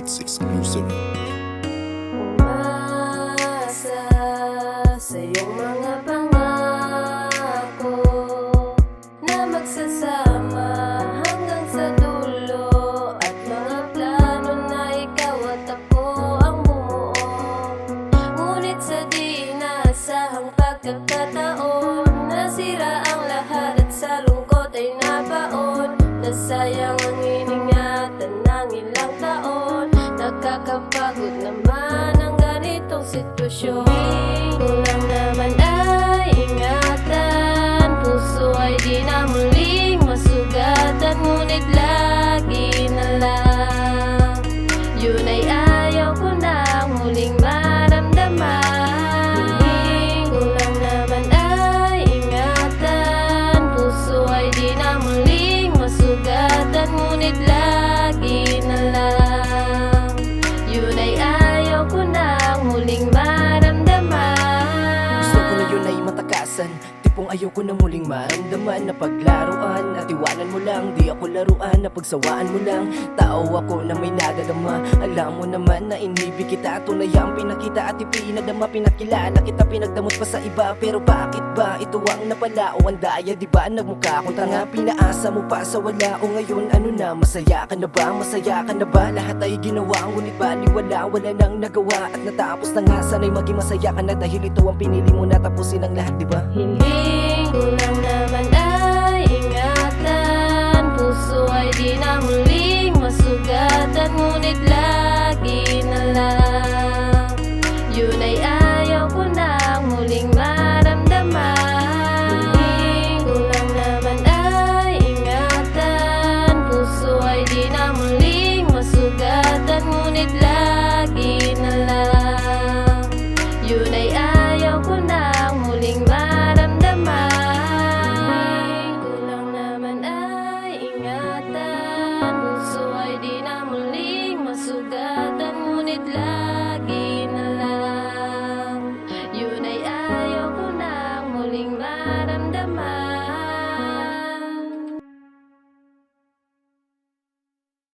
Beats exclusive. Umasa sa iyong mga pangako na magsasama hanggang sa dulo, at mga plano na ikaw at ako ang bumuo. Ngunit sa di inaasahang pagkakataon, nasira ang lahat at sa lungkot ay nabaon. Nasayang ang iningatan ng ilang taon. Nakakapagod naman ang ganitong sitwasyon. Kulang naman ay ingatan, puso ay di na muling masugatan. Ngunit lagi na lang, yun ay ayaw ko na muling maramdaman. Kulang naman ay ingatan, puso ay di na muling masugatan. Ngunit lagi na lang, yun ay ayaw ko na muling maramdaman. Gusto ko na yun ay matakasan, tipong ayaw ko na muling maramdaman na paglaruan. Natiwanan mo lang, di ako laruan, na pagsawaan mo lang. Tao ako na may nadadama, alam mo naman na inibig kita. Tunay ang pinakita at ipinadama, pinakilala kita, pinagdamot pa sa iba. Pero bakit ba ito ang napalao? Ang daya, di ba nagmukha akong tanga? Pinaasa mo pa sa wala, o ngayon ano na? Masaya ka na ba? Masaya ka na ba? Lahat ay ginawa, ngunit baliwala, wala nang nagawa. At natapos na nga, sana'y maging masaya ka na, dahil ito ang pinili mo na tapusin ang lahat, di ba? Hindi ko lang naman ay ingatan, puso ay di na muli